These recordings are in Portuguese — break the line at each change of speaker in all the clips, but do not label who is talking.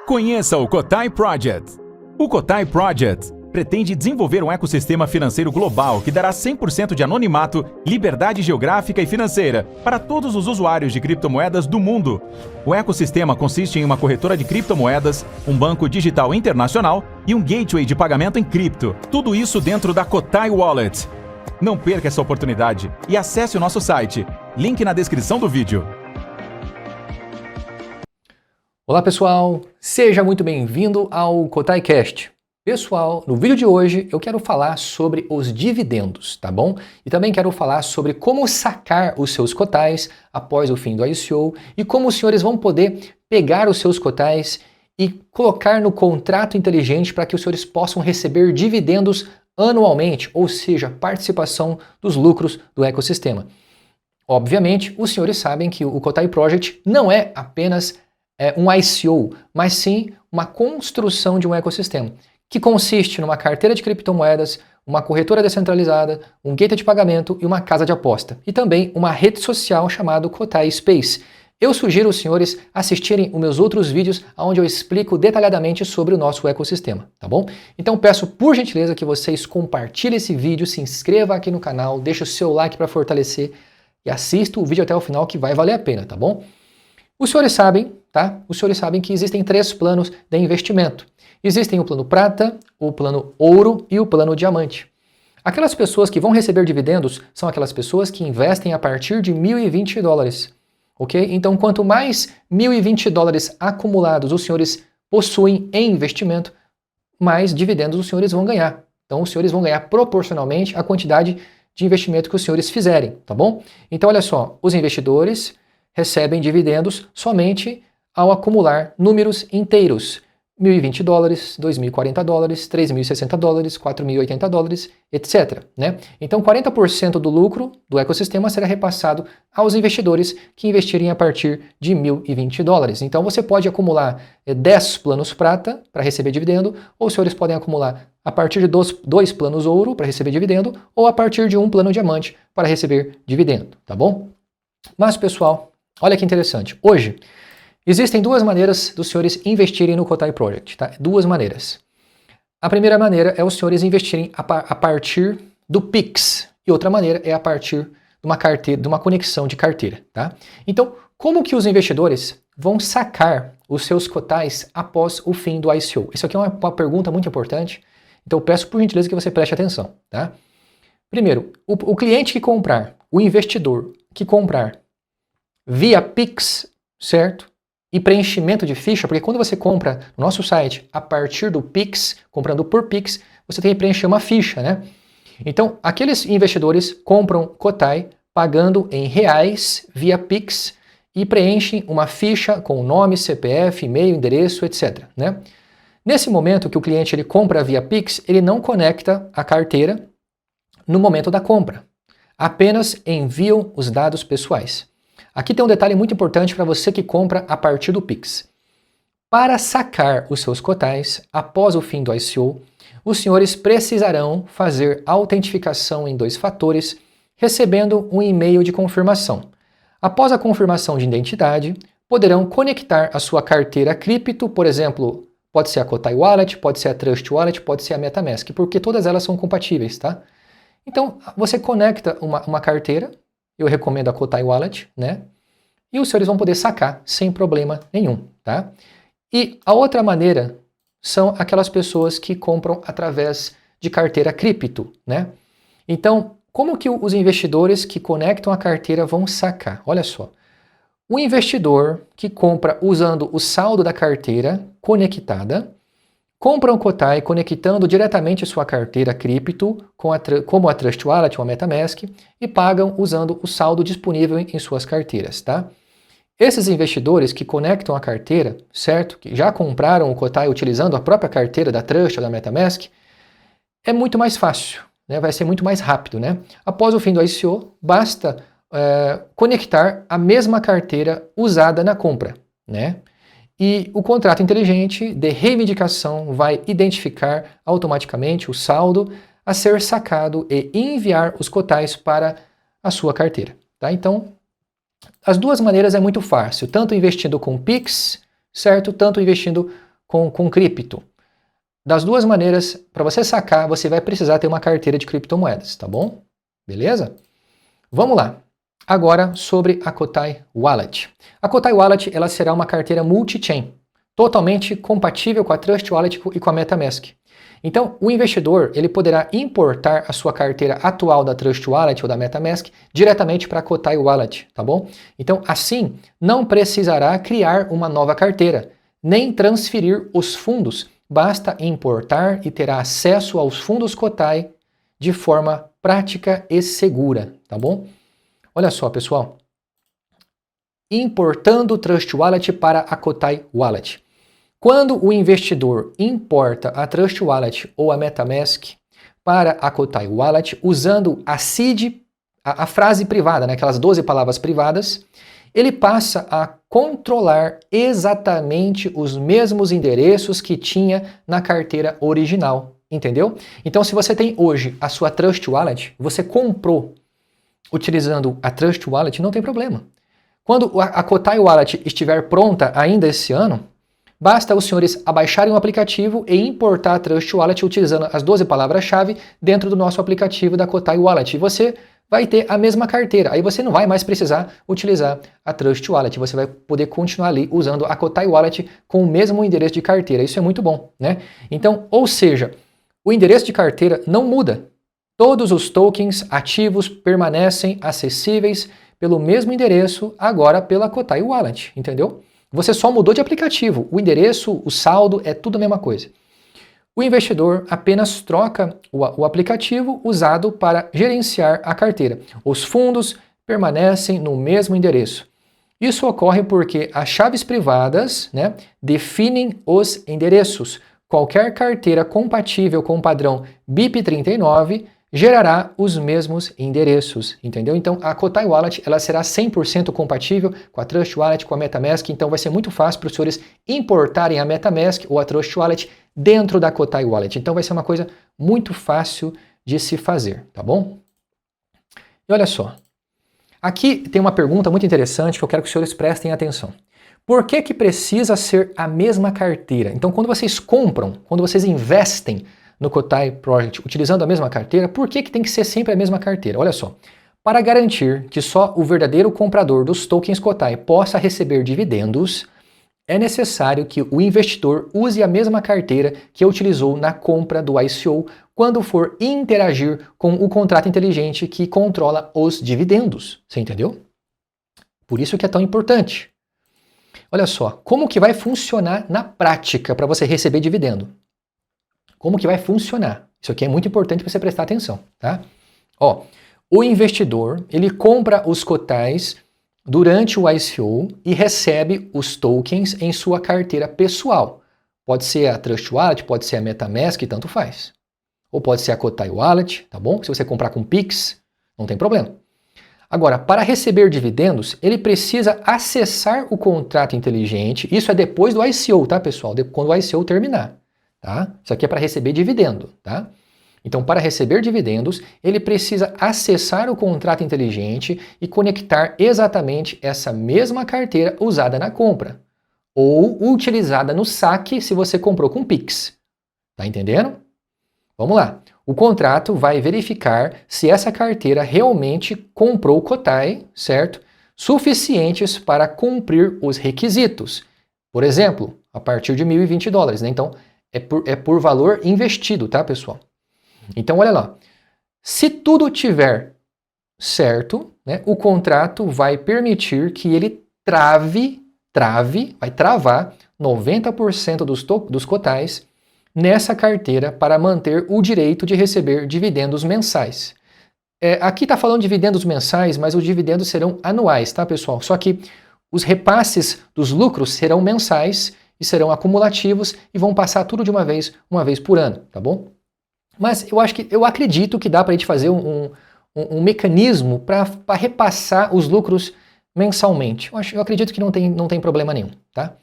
Conheça o Cotai Project. O Cotai Project pretende desenvolver um ecossistema financeiro global que dará 100% de anonimato, liberdade geográfica e financeira para todos os usuários de criptomoedas do mundo. O ecossistema consiste em uma corretora de criptomoedas, um banco digital internacional e um gateway de pagamento em cripto. Tudo isso dentro da Cotai Wallet. Não perca essa oportunidade e acesse o nosso site. Link na descrição do vídeo.
Olá pessoal, seja muito bem-vindo ao KotaiCast. Pessoal, no vídeo de hoje eu quero falar sobre os dividendos, tá bom? E também quero falar sobre como sacar os seus cotais após o fim do ICO e como os senhores vão poder pegar os seus cotais e colocar no contrato inteligente para que os senhores possam receber dividendos anualmente, ou seja, participação dos lucros do ecossistema. Obviamente, os senhores sabem que o Cotai Project não é apenas um ICO, mas sim uma construção de um ecossistema, que consiste numa carteira de criptomoedas, uma corretora descentralizada, um gateway de pagamento e uma casa de aposta. E também uma rede social chamada Cotai Space. Eu sugiro os senhores assistirem os meus outros vídeos onde eu explico detalhadamente sobre o nosso ecossistema, tá bom? Então peço por gentileza que vocês compartilhem esse vídeo, se inscreva aqui no canal, deixe o seu like para fortalecer e assista o vídeo até o final que vai valer a pena, tá bom? Os senhores sabem, tá? Os senhores sabem que existem 3 planos de investimento. Existem o plano prata, o plano ouro e o plano diamante. Aquelas pessoas que vão receber dividendos são aquelas pessoas que investem a partir de $1.020, ok? Então, quanto mais $1.020 acumulados os senhores possuem em investimento, mais dividendos os senhores vão ganhar. Então, os senhores vão ganhar proporcionalmente à quantidade de investimento que os senhores fizerem, tá bom? Então, olha só, os investidores recebem dividendos somente ao acumular números inteiros. $1.020, $2.040, $3.060, $4.080, etc. Né? Então, 40% do lucro do ecossistema será repassado aos investidores que investirem a partir de $1.020. Então, você pode acumular 10 planos prata para receber dividendo, ou os senhores podem acumular a partir de 2 planos ouro para receber dividendo, ou a partir de 1 plano diamante para receber dividendo, tá bom? Mas, pessoal, olha que interessante. Hoje, existem 2 maneiras dos senhores investirem no Cotai Project, tá? 2 maneiras. A primeira maneira é os senhores investirem a partir do Pix e outra maneira é a partir de uma carteira, de uma conexão de carteira, tá? Então, como que os investidores vão sacar os seus cotais após o fim do ICO? Isso aqui é uma pergunta muito importante, então eu peço por gentileza que você preste atenção, tá? Primeiro, o cliente que comprar, o investidor que comprar via Pix, certo? E preenchimento de ficha, porque quando você compra no nosso site a partir do Pix, comprando por Pix, você tem que preencher uma ficha, né? Então, aqueles investidores compram Cotai pagando em reais via Pix e preenchem uma ficha com nome, CPF, e-mail, endereço, etc. Né? Nesse momento que o cliente ele compra via Pix, ele não conecta a carteira no momento da compra. Apenas enviam os dados pessoais. Aqui tem um detalhe muito importante para você que compra a partir do Pix. Para sacar os seus cotais após o fim do ICO, os senhores precisarão fazer autentificação em 2 fatores, recebendo um e-mail de confirmação. Após a confirmação de identidade, poderão conectar a sua carteira cripto, por exemplo, pode ser a Cotai Wallet, pode ser a Trust Wallet, pode ser a MetaMask, porque todas elas são compatíveis, tá? Então, você conecta uma carteira, eu recomendo a Cotai Wallet, né? E os senhores vão poder sacar sem problema nenhum, tá? E a outra maneira são aquelas pessoas que compram através de carteira cripto, né? Então, como que os investidores que conectam a carteira vão sacar? Olha só. O investidor que compra usando o saldo da carteira conectada, compra um Cotai conectando diretamente sua carteira cripto como a Trust Wallet ou a MetaMask e pagam usando o saldo disponível em suas carteiras, tá? Esses investidores que conectam a carteira, certo? Que já compraram o Cotai utilizando a própria carteira da Trust ou da MetaMask, é muito mais fácil, né? Vai ser muito mais rápido, né? Após o fim do ICO, basta conectar a mesma carteira usada na compra, né? E o contrato inteligente de reivindicação vai identificar automaticamente o saldo a ser sacado e enviar os cotais para a sua carteira, tá? Então, as 2 maneiras é muito fácil, tanto investindo com Pix, certo? Tanto investindo com cripto. Das duas maneiras, para você sacar, você vai precisar ter uma carteira de criptomoedas, tá bom? Beleza? Vamos lá. Agora sobre a Kotai Wallet. A Kotai Wallet ela será uma carteira multi-chain, totalmente compatível com a Trust Wallet e com a MetaMask. Então, o investidor ele poderá importar a sua carteira atual da Trust Wallet ou da MetaMask diretamente para a Kotai Wallet, tá bom? Então, assim, não precisará criar uma nova carteira, nem transferir os fundos. Basta importar e terá acesso aos fundos Kotai de forma prática e segura, tá bom? Olha só, pessoal. Importando o Trust Wallet para a Kotai Wallet. Quando o investidor importa a Trust Wallet ou a MetaMask para a Kotai Wallet, usando a seed, a frase privada, né, aquelas 12 palavras privadas, ele passa a controlar exatamente os mesmos endereços que tinha na carteira original, entendeu? Então, se você tem hoje a sua Trust Wallet, você comprou utilizando a Trust Wallet, não tem problema. Quando a Kotai Wallet estiver pronta ainda esse ano, basta os senhores abaixarem o aplicativo e importar a Trust Wallet utilizando as 12 palavras-chave dentro do nosso aplicativo da Kotai Wallet. E você vai ter a mesma carteira. Aí você não vai mais precisar utilizar a Trust Wallet. Você vai poder continuar ali usando a Kotai Wallet com o mesmo endereço de carteira. Isso é muito bom, né? Então, ou seja, o endereço de carteira não muda. Todos os tokens ativos permanecem acessíveis pelo mesmo endereço, agora pela Kotai Wallet, entendeu? Você só mudou de aplicativo. O endereço, o saldo, é tudo a mesma coisa. O investidor apenas troca o aplicativo usado para gerenciar a carteira. Os fundos permanecem no mesmo endereço. Isso ocorre porque as chaves privadas, né, definem os endereços. Qualquer carteira compatível com o padrão BIP39 gerará os mesmos endereços, entendeu? Então a Kotai Wallet ela será 100% compatível com a Trust Wallet, com a MetaMask, então vai ser muito fácil para os senhores importarem a MetaMask ou a Trust Wallet dentro da Kotai Wallet. Então vai ser uma coisa muito fácil de se fazer, tá bom? E olha só, aqui tem uma pergunta muito interessante que eu quero que os senhores prestem atenção. Por que que precisa ser a mesma carteira? Então quando vocês compram, quando vocês investem no Kotai Project utilizando a mesma carteira, por que que tem que ser sempre a mesma carteira? Olha só, para garantir que só o verdadeiro comprador dos tokens Kotai possa receber dividendos, é necessário que o investidor use a mesma carteira que utilizou na compra do ICO quando for interagir com o contrato inteligente que controla os dividendos. Você entendeu? Por isso que é tão importante. Olha só, como que vai funcionar na prática para você receber dividendo? Como que vai funcionar? Isso aqui é muito importante para você prestar atenção, tá? Ó, o investidor, ele compra os Kotais durante o ICO e recebe os tokens em sua carteira pessoal. Pode ser a Trust Wallet, pode ser a MetaMask, tanto faz. Ou pode ser a Kotai Wallet, tá bom? Se você comprar com Pix, não tem problema. Agora, para receber dividendos, ele precisa acessar o contrato inteligente. Isso é depois do ICO, tá, pessoal? Quando o ICO terminar. Tá? Isso aqui é para receber dividendo, tá? Então, para receber dividendos, ele precisa acessar o contrato inteligente e conectar exatamente essa mesma carteira usada na compra ou utilizada no saque se você comprou com Pix. Tá entendendo? Vamos lá. O contrato vai verificar se essa carteira realmente comprou Kotai, certo? Suficientes para cumprir os requisitos. Por exemplo, a partir de $1.020, né? Então, é por valor investido, tá, pessoal? Então, olha lá. Se tudo tiver certo, né, o contrato vai permitir que ele vai travar 90% dos Kotais nessa carteira para manter o direito de receber dividendos mensais. Aqui está falando de dividendos mensais, mas os dividendos serão anuais, tá, pessoal? Só que os repasses dos lucros serão mensais e serão acumulativos e vão passar tudo de uma vez por ano, tá bom? Mas eu acredito que dá para a gente fazer um mecanismo para repassar os lucros mensalmente. Eu acredito que não tem problema nenhum, tá?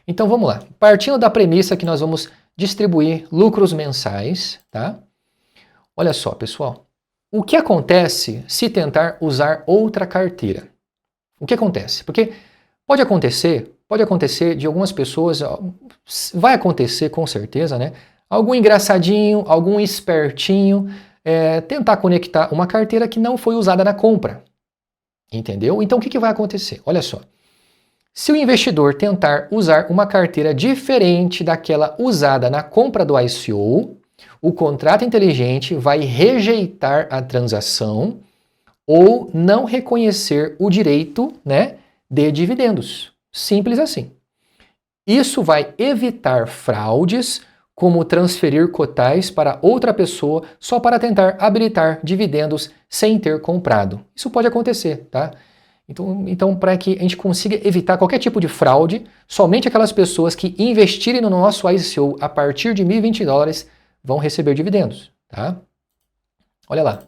Então vamos lá. Partindo da premissa que nós vamos distribuir lucros mensais, tá? Olha só, pessoal. O que acontece se tentar usar outra carteira? O que acontece? Porque pode acontecer pode acontecer de algumas pessoas, vai acontecer com certeza, né? Algum engraçadinho, algum espertinho, tentar conectar uma carteira que não foi usada na compra. Entendeu? Então o que vai acontecer? Olha só. Se o investidor tentar usar uma carteira diferente daquela usada na compra do ICO, o contrato inteligente vai rejeitar a transação ou não reconhecer o direito, né, de dividendos. Simples assim. Isso vai evitar fraudes, como transferir cotais para outra pessoa só para tentar habilitar dividendos sem ter comprado. Isso pode acontecer, tá? Então, para que a gente consiga evitar qualquer tipo de fraude, somente aquelas pessoas que investirem no nosso ICO a partir de $1.020 vão receber dividendos, tá? Olha lá.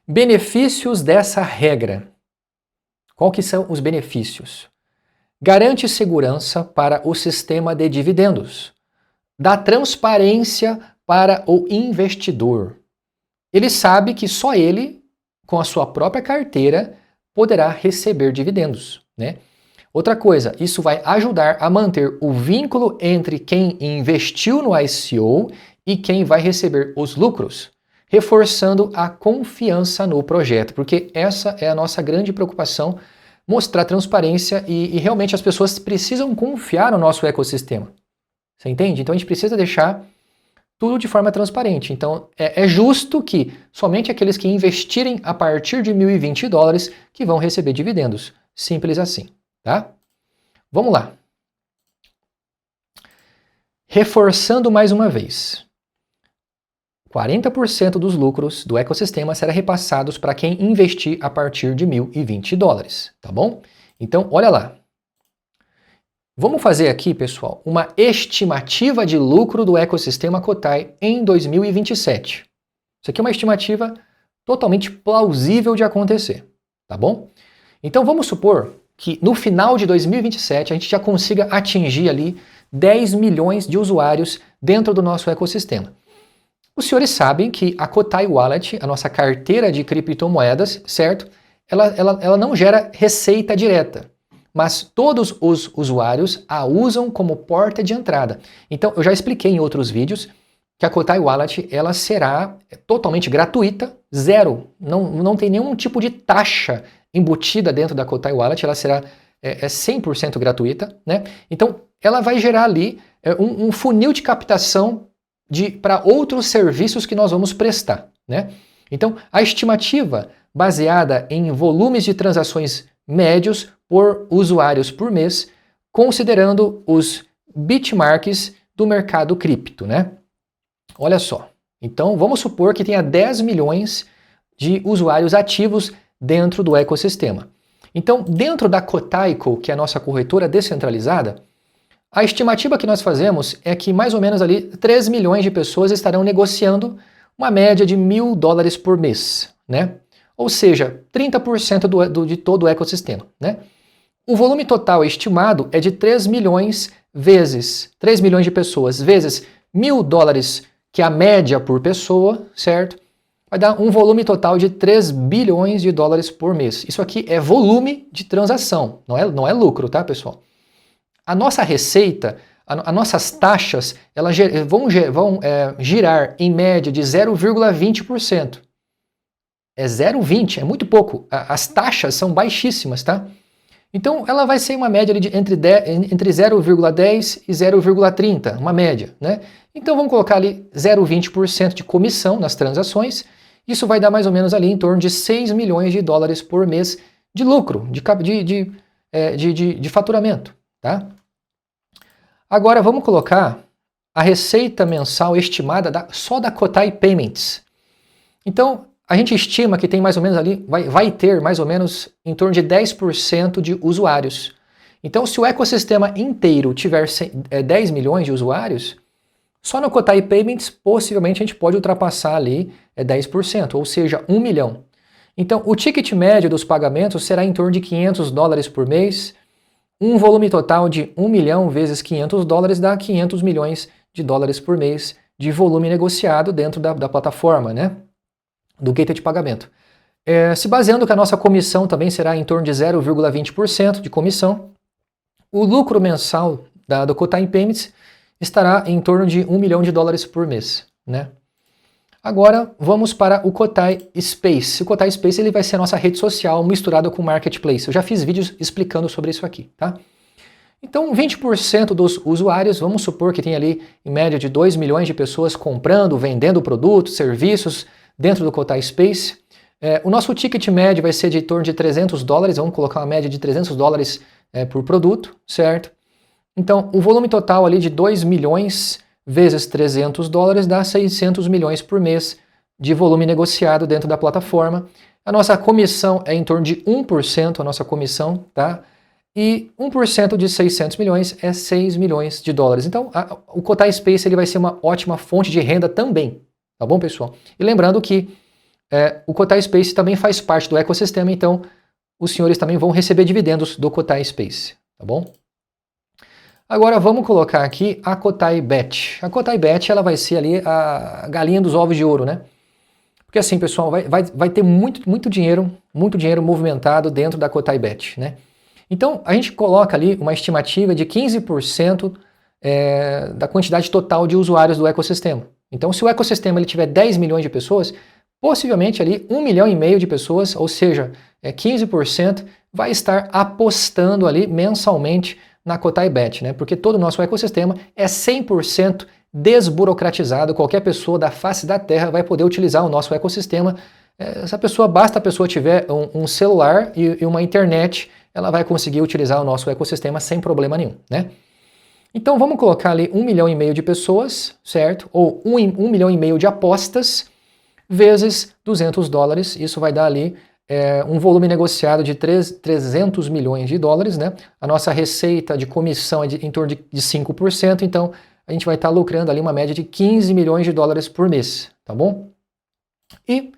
Benefícios dessa regra. Qual que são os benefícios? Garante segurança para o sistema de dividendos. Dá transparência para o investidor. Ele sabe que só ele, com a sua própria carteira, poderá receber dividendos, né? Outra coisa, isso vai ajudar a manter o vínculo entre quem investiu no ICO e quem vai receber os lucros, reforçando a confiança no projeto, porque essa é a nossa grande preocupação, mostrar transparência e realmente as pessoas precisam confiar no nosso ecossistema. Você entende? Então a gente precisa deixar tudo de forma transparente. Então é justo que somente aqueles que investirem a partir de $1.020 que vão receber dividendos. Simples assim, tá? Vamos lá. Reforçando mais uma vez. 40% dos lucros do ecossistema será repassados para quem investir a partir de $1.020, tá bom? Então, olha lá. Vamos fazer aqui, pessoal, uma estimativa de lucro do ecossistema Kotai em 2027. Isso aqui é uma estimativa totalmente plausível de acontecer, tá bom? Então, vamos supor que no final de 2027 a gente já consiga atingir ali 10 milhões de usuários dentro do nosso ecossistema. Os senhores sabem que a Kotai Wallet, a nossa carteira de criptomoedas, certo? Ela não gera receita direta, mas todos os usuários a usam como porta de entrada. Então, eu já expliquei em outros vídeos que a Kotai Wallet ela será totalmente gratuita, zero, não tem nenhum tipo de taxa embutida dentro da Kotai Wallet, ela será 100% gratuita, né? Então, ela vai gerar ali um funil de captação para outros serviços que nós vamos prestar, né? Então, a estimativa baseada em volumes de transações médios por usuários por mês, considerando os benchmarks do mercado cripto, né? Olha só. Então, vamos supor que tenha 10 milhões de usuários ativos dentro do ecossistema. Então, dentro da Kotaico, que é a nossa corretora descentralizada, a estimativa que nós fazemos é que mais ou menos ali 3 milhões de pessoas estarão negociando uma média de $1.000 por mês, né? Ou seja, 30% de todo o ecossistema, né? O volume total estimado é de 3 milhões vezes 3 milhões de pessoas vezes $1.000, que é a média por pessoa, certo? Vai dar um volume total de 3 bilhões de dólares por mês. Isso aqui é volume de transação, não é lucro, tá, pessoal? A nossa receita, as nossas taxas, elas vão girar em média de 0,20%. É 0,20, é muito pouco. As taxas são baixíssimas, tá? Então, ela vai ser uma média de entre 0,10 e 0,30, uma média, né? Então, vamos colocar ali 0,20% de comissão nas transações. Isso vai dar mais ou menos ali em torno de 6 milhões de dólares por mês de lucro, de faturamento, tá? Agora, vamos colocar a receita mensal estimada só da Kotai Payments. Então, a gente estima que tem mais ou menos ali, vai ter mais ou menos em torno de 10% de usuários. Então, se o ecossistema inteiro tiver 10 milhões de usuários, só no Kotai Payments, possivelmente a gente pode ultrapassar ali 10%, ou seja, 1 milhão. Então, o ticket médio dos pagamentos será em torno de $500 por mês. Um volume total de 1 milhão vezes $500 dá 500 milhões de dólares por mês de volume negociado dentro da plataforma, né? Do gateway de pagamento. Se baseando que a nossa comissão também será em torno de 0,20% de comissão, o lucro mensal do Kotai Payments estará em torno de $1 milhão por mês, né? Agora vamos para o Kotai Space. O Kotai Space ele vai ser a nossa rede social misturada com o Marketplace. Eu já fiz vídeos explicando sobre isso aqui, tá? Então 20% dos usuários, vamos supor que tem ali em média de 2 milhões de pessoas comprando, vendendo produtos, serviços dentro do Kotai Space. O nosso ticket médio vai ser de em torno de $300, vamos colocar uma média de $300 por produto, certo? Então o volume total ali de 2 milhões vezes $300 dá 600 milhões por mês de volume negociado dentro da plataforma. A nossa comissão é em torno de 1%, a nossa comissão, tá? E 1% de 600 milhões é $6 milhões. Então o Kotai Space ele vai ser uma ótima fonte de renda também, tá bom, pessoal? E lembrando que o Kotai Space também faz parte do ecossistema, então os senhores também vão receber dividendos do Kotai Space, tá bom? Agora vamos colocar aqui a Kotai Bet. A Kotai Bet ela vai ser ali a galinha dos ovos de ouro, né? Porque assim, pessoal, vai ter muito dinheiro movimentado dentro da Kotai Bet, né? Então a gente coloca ali uma estimativa de 15% da quantidade total de usuários do ecossistema. Então se o ecossistema ele tiver 10 milhões de pessoas, possivelmente ali 1,5 milhão de pessoas, ou seja, 15%, vai estar apostando ali mensalmente na Kotai Bet, né? Porque todo o nosso ecossistema é 100% desburocratizado, qualquer pessoa da face da Terra vai poder utilizar o nosso ecossistema. Basta a pessoa tiver um celular e uma internet, ela vai conseguir utilizar o nosso ecossistema sem problema nenhum, né? Então vamos colocar ali 1,5 milhão de pessoas, certo? Ou 1,5 milhão de apostas vezes $200, isso vai dar ali um volume negociado de 300 milhões de dólares, né? A nossa receita de comissão é em torno de 5%, então a gente vai estar lucrando ali uma média de $15 milhões por mês, tá bom? E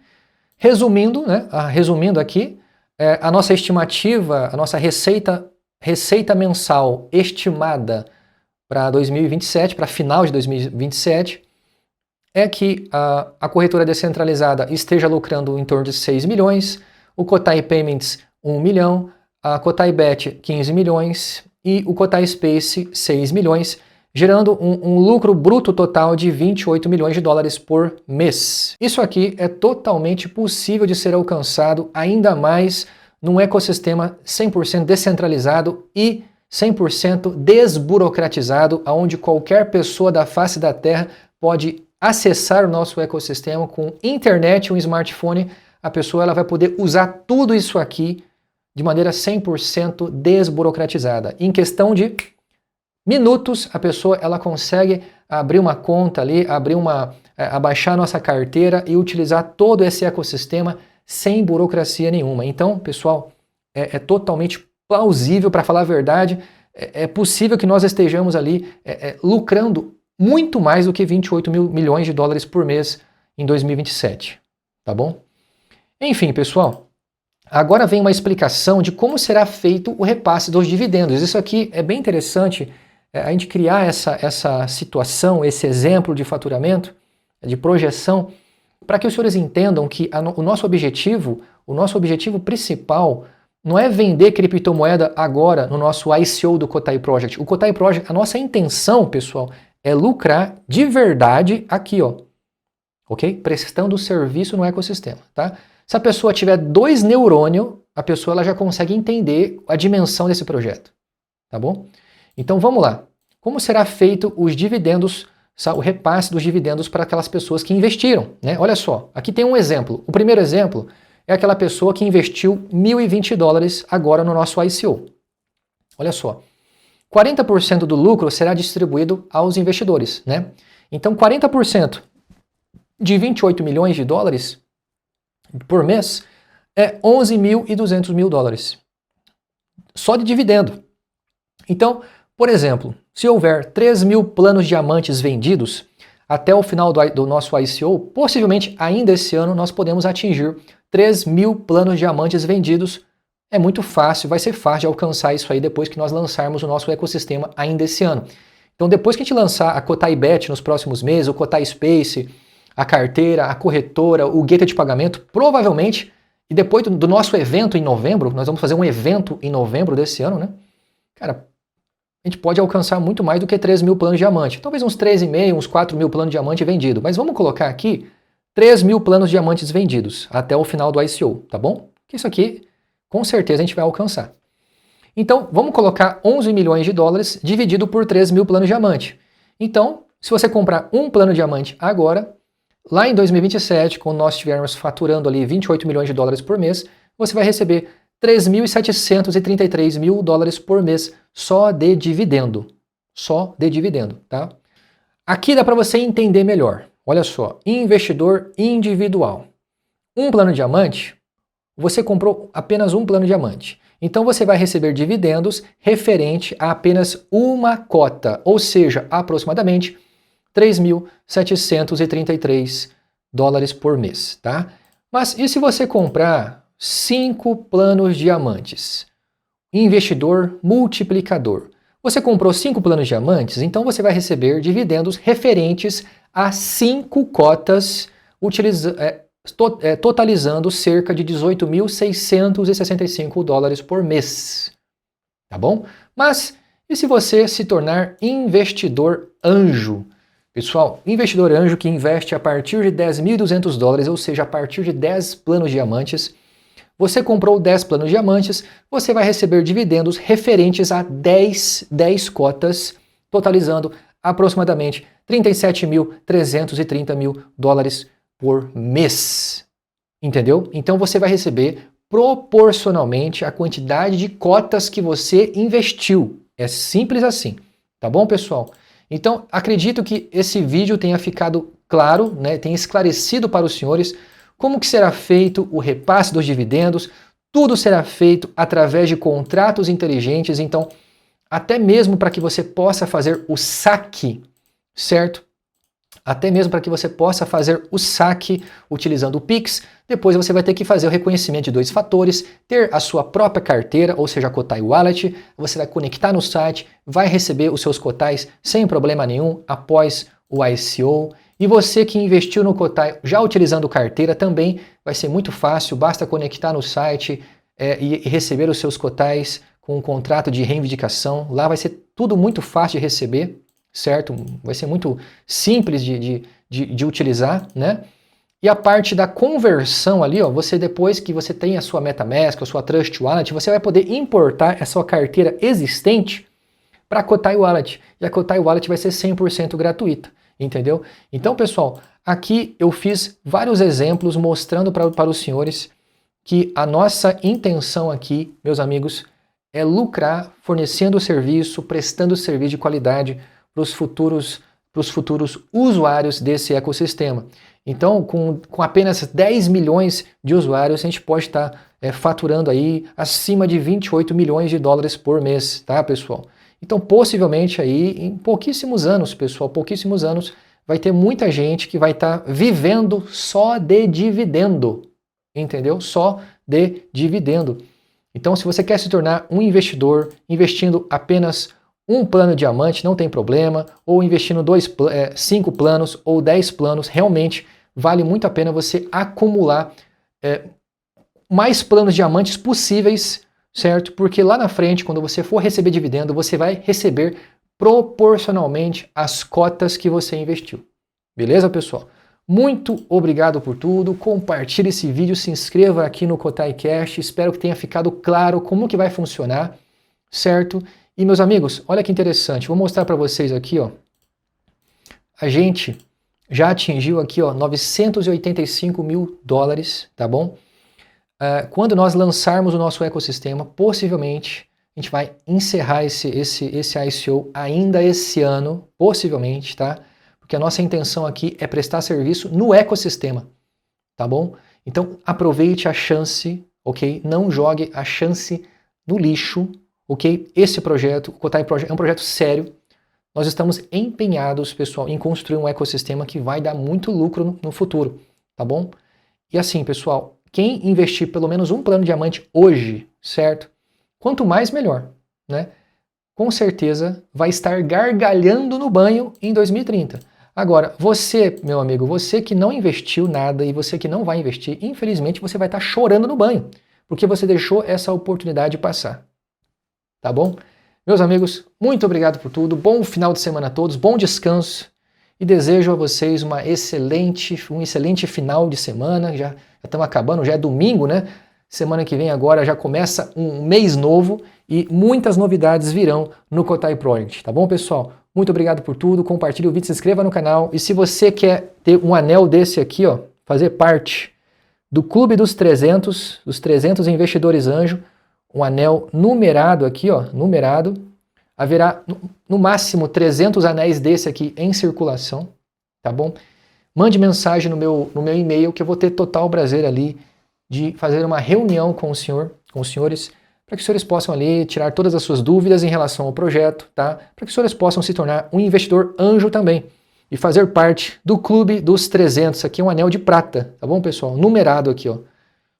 resumindo, né? Resumindo aqui, a nossa estimativa, a nossa receita mensal estimada para 2027, para final de 2027, é que a corretora descentralizada esteja lucrando em torno de 6 milhões, o Kotai Payments 1 milhão, a Kotai Bet 15 milhões e o Kotai Space 6 milhões, gerando um lucro bruto total de $28 milhões por mês. Isso aqui é totalmente possível de ser alcançado, ainda mais num ecossistema 100% descentralizado e 100% desburocratizado, onde qualquer pessoa da face da Terra pode acessar o nosso ecossistema com internet, um smartphone. A pessoa ela vai poder usar tudo isso aqui de maneira 100% desburocratizada. Em questão de minutos, a pessoa ela consegue abrir uma conta ali, abaixar a nossa carteira e utilizar todo esse ecossistema sem burocracia nenhuma. Então, pessoal, é totalmente plausível, para falar a verdade, é possível que nós estejamos ali lucrando muito mais do que $28 milhões por mês em 2027, tá bom? Enfim, pessoal, agora vem uma explicação de como será feito o repasse dos dividendos. Isso aqui é bem interessante, a gente criar essa situação, esse exemplo de faturamento, de projeção, para que os senhores entendam que o nosso objetivo principal não é vender criptomoeda agora no nosso ICO do Kotai Project. O Kotai Project, a nossa intenção, pessoal, é lucrar de verdade aqui, ó, ok? Prestando serviço no ecossistema, tá? Se a pessoa tiver 2 neurônios, a pessoa ela já consegue entender a dimensão desse projeto, tá bom? Então vamos lá. Como será feito os dividendos, o repasse dos dividendos para aquelas pessoas que investiram, né? Olha só, aqui tem um exemplo. O primeiro exemplo é aquela pessoa que investiu $1.020 agora no nosso ICO. Olha só. 40% do lucro será distribuído aos investidores, né? Então 40% de $28 milhões por mês é $11.200 mil. Só de dividendo. Então, por exemplo, se houver 3 mil planos diamantes vendidos até o final do nosso ICO, possivelmente ainda esse ano nós podemos atingir 3 mil planos diamantes vendidos. É muito fácil, vai ser fácil de alcançar isso aí depois que nós lançarmos o nosso ecossistema ainda esse ano. Então depois que a gente lançar a Kotai Bet nos próximos meses, o Kotai Space, a carteira, a corretora, o gateway de pagamento, provavelmente, e depois do nosso evento em novembro, nós vamos fazer um evento em novembro desse ano, né? Cara, a gente pode alcançar muito mais do que 3 mil planos de diamante. Talvez uns 3,5, uns 4 mil planos de diamante vendidos. Mas vamos colocar aqui 3 mil planos de diamantes vendidos até o final do ICO, tá bom? Que isso aqui, com certeza, a gente vai alcançar. Então, vamos colocar 11 milhões de dólares dividido por 3 mil planos de diamante. Então, se você comprar um plano de diamante agora, lá em 2027, quando nós estivermos faturando ali 28 milhões de dólares por mês, você vai receber 3.733 mil dólares por mês só de dividendo. Só de dividendo, tá? Aqui dá para você entender melhor. Olha só, investidor individual. Um plano de diamante, você comprou apenas um plano de diamante. Então você vai receber dividendos referente a apenas uma cota, ou seja, aproximadamente 3.733 dólares por mês, tá? Mas e se você comprar 5 planos de diamantes? Investidor multiplicador. Você comprou 5 planos de diamantes, então você vai receber dividendos referentes a 5 cotas, totalizando cerca de 18.665 dólares por mês. Tá bom? Mas e se você se tornar investidor anjo? Pessoal, investidor anjo que investe a partir de 10.200 dólares, ou seja, a partir de 10 planos de diamantes, você comprou 10 planos de diamantes, você vai receber dividendos referentes a 10 cotas, totalizando aproximadamente 37.330 mil dólares por mês. Entendeu? Então você vai receber proporcionalmente a quantidade de cotas que você investiu. É simples assim. Tá bom, pessoal? Então, acredito que esse vídeo tenha ficado claro, né, tenha esclarecido para os senhores como que será feito o repasse dos dividendos. Tudo será feito através de contratos inteligentes, então, até mesmo para que você possa fazer o saque, certo? Até mesmo para que você possa fazer o saque utilizando o Pix, depois você vai ter que fazer o reconhecimento de 2 fatores, ter a sua própria carteira, ou seja, a Kotai Wallet, você vai conectar no site, vai receber os seus Kotais sem problema nenhum após o ICO. E você que investiu no Kotai já utilizando carteira também vai ser muito fácil, basta conectar no site e receber os seus Kotais com um contrato de reivindicação. Lá vai ser tudo muito fácil de receber, certo? Vai ser muito simples de utilizar, né? E a parte da conversão ali, ó, você depois que você tem a sua MetaMask, a sua Trust Wallet, você vai poder importar a sua carteira existente para a Kotai Wallet. E a Kotai Wallet vai ser 100% gratuita, entendeu? Então, pessoal, aqui eu fiz vários exemplos mostrando para os senhores que a nossa intenção aqui, meus amigos, é lucrar fornecendo serviço, prestando serviço de qualidade para os futuros usuários desse ecossistema. Então, com apenas 10 milhões de usuários, a gente pode estar faturando aí acima de 28 milhões de dólares por mês, tá, pessoal? Então, possivelmente aí, em pouquíssimos anos, pessoal, pouquíssimos anos, vai ter muita gente que vai estar vivendo só de dividendo, entendeu? Só de dividendo. Então, se você quer se tornar um investidor investindo apenas um plano de diamante, não tem problema, ou investindo 5 planos ou 10 planos, realmente vale muito a pena você acumular mais planos de diamantes possíveis, certo? Porque lá na frente, quando você for receber dividendo, você vai receber proporcionalmente as cotas que você investiu. Beleza, pessoal? Muito obrigado por tudo, compartilhe esse vídeo, se inscreva aqui no Kotai Cash, espero que tenha ficado claro como que vai funcionar, certo? E meus amigos, olha que interessante, vou mostrar para vocês aqui, ó. A gente já atingiu aqui, ó, 985 mil dólares, tá bom? Quando nós lançarmos o nosso ecossistema, possivelmente a gente vai encerrar esse ICO ainda esse ano, possivelmente, tá? Porque a nossa intenção aqui é prestar serviço no ecossistema, tá bom? Então aproveite a chance, ok? Não jogue a chance no lixo, ok? Esse projeto, o Kotai Project, é um projeto sério. Nós estamos empenhados, pessoal, em construir um ecossistema que vai dar muito lucro no futuro, tá bom? E assim, pessoal, quem investir pelo menos um plano de diamante hoje, certo? Quanto mais, melhor, né? Com certeza vai estar gargalhando no banho em 2030. Agora, você, meu amigo, você que não investiu nada e você que não vai investir, infelizmente você vai estar chorando no banho, porque você deixou essa oportunidade passar. Tá bom? Meus amigos, muito obrigado por tudo, bom final de semana a todos, bom descanso e desejo a vocês um excelente final de semana. Já estamos acabando, já é domingo, né? Semana que vem agora já começa um mês novo e muitas novidades virão no Kotai Project, tá bom, pessoal? Muito obrigado por tudo, compartilhe o vídeo, se inscreva no canal e se você quer ter um anel desse aqui, ó, fazer parte do Clube dos 300 investidores anjo, um anel numerado aqui, ó, numerado, haverá no máximo 300 anéis desse aqui em circulação, tá bom? Mande mensagem no meu e-mail que eu vou ter total prazer ali de fazer uma reunião com os senhores, para que os senhores possam ali tirar todas as suas dúvidas em relação ao projeto, tá? Para que os senhores possam se tornar um investidor anjo também e fazer parte do Clube dos 300. Isso aqui é um anel de prata, tá bom, pessoal? Numerado aqui, ó.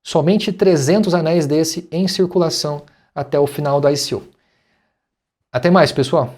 Somente 300 anéis desse em circulação até o final da ICO. Até mais, pessoal!